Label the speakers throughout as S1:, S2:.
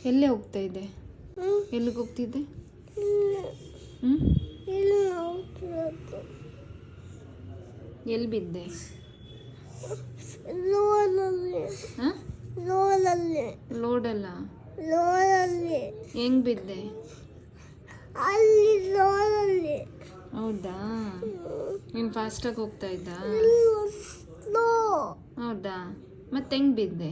S1: ಎಲ್ಲೇ ಹೋಗ್ತಾ ಇದ್ದೆ? ಎಲ್ಲಿಗೆ ಹೋಗ್ತಿದ್ದೆ? ಹ್ಞೂ ಎಲ್ಲಿ ಬಿದ್ದೆ? ಹಾಂ ಲೋಡಲ್ಲ ಹೆಂಗೆ ಬಿದ್ದೆ? ಹೌದಾ? ನೀನು ಫಾಸ್ಟಾಗಿ ಹೋಗ್ತಾ ಇದ್ದ? ಹೌದಾ? ಮತ್ತೆ ಹೆಂಗೆ ಬಿದ್ದೆ?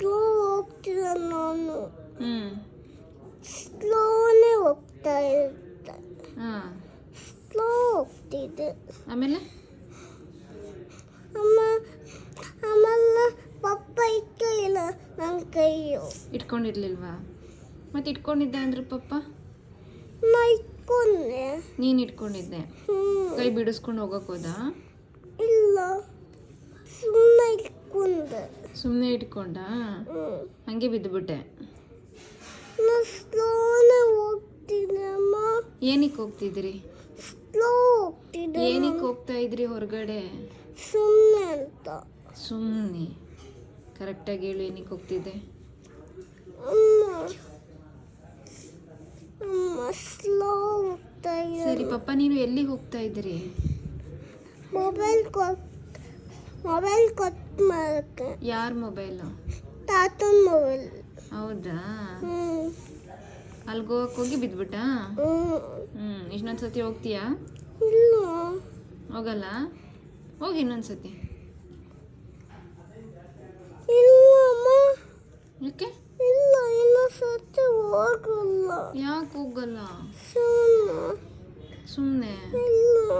S2: ಹೋಗ್ತಿದ್ದ ನಾನು
S1: ಹ್ಞೂ
S2: ಸ್ಲೋನೇ ಹೋಗ್ತಾ ಇದ್ದೆ.
S1: ಹಾಂ
S2: ಸ್ಲೋ ಹೋಗ್ತಿದ್ದೆ.
S1: ಆಮೇಲೆ
S2: ಆಮೇಲೆ ಪಪ್ಪ ಇಟ್ಟಿಲ್ಲ ನನ್ನ ಕೈಯು.
S1: ಇಟ್ಕೊಂಡಿರ್ಲಿಲ್ವಾ? ಮತ್ತೆ ಇಟ್ಕೊಂಡಿದ್ದೆ ಅಂದ್ರೆ ಪಪ್ಪ?
S2: ನಾ ಇಟ್ಕೊಂಡೆ.
S1: ನೀನು ಇಟ್ಕೊಂಡಿದ್ದೆ? ಕೈ ಬಿಡಿಸ್ಕೊಂಡು ಹೋಗಕ್ಕೆ ಹೋದ?
S2: ಇಲ್ಲ, ಸುಮ್ಮನೆ ಇಟ್ಕೊಂಡೆ.
S1: ಸುಮ್ಮನೆ ಇಟ್ಕೊಂಡ? ಹಂಗೆ ಬಿದ್ದುಬಿಟ್ಟೆ?
S2: ನಾ ಸ್ಲೋನೇ ಹೋಗ್ತಿದ್ದೆ ಅಮ್ಮ.
S1: ಏನಕ್ಕೆ ಹೋಗ್ತಿದ್ರಿ?
S2: ಸ್ಲೋ ಹೋಗ್ತಿದ್ದೆ.
S1: ಏನಕ್ಕೆ ಹೋಗ್ತಾ ಇದ್ರಿ ಹೊರಗಡೆ?
S2: ಸುಮ್ಮನೆ ಅಂತ.
S1: ಸುಮ್ಮನೆ ಕರೆಕ್ಟಾಗಿ ಹೇಳು, ಏನಕ್ಕೆ ಹೋಗ್ತಿದ್ದೆ?
S2: ಅಮ್ಮ ಸ್ಲೋ ಹೋಗ್ತಾ ಇದ್ದೆ.
S1: ಸರಿ ಪಪ್ಪ, ನೀನು ಎಲ್ಲಿಗೆ ಹೋಗ್ತಾ ಇದ್ರಿ?
S2: ಮೊಬೈಲ್ ಕೊಟ್ಟು ಮಾಡಕ್ಕೆ.
S1: ಯಾರ ಮೊಬೈಲು?
S2: ತಾತನ ಮೊಬೈಲ್.
S1: ಹೌದಾ? ಅಲ್ಲಿಗೆ ಹೋಗಿ ಬಿದ್ದುಬಿಟ್ಟ? ಇನ್ನೊಂದು ಸತಿ ಹೋಗ್ತೀಯಾ?
S2: ಇಲ್ಲ,
S1: ಹೋಗಲ್ಲ? ಹೋಗಿ ಇನ್ನೊಂದು ಸತಿ.
S2: ಇಲ್ಲ ಅಮ್ಮ.
S1: ಯಾಕೆ?
S2: ಇಲ್ಲ, ಇನ್ನೊಂದು ಸತಿ ಹೋಗಲ್ಲ.
S1: ಯಾಕೆ ಹೋಗಲ್ಲ?
S2: ಸುಮ್ಮನೆ.
S1: ಸುಮ್ಮನೆ?
S2: ಇಲ್ಲ.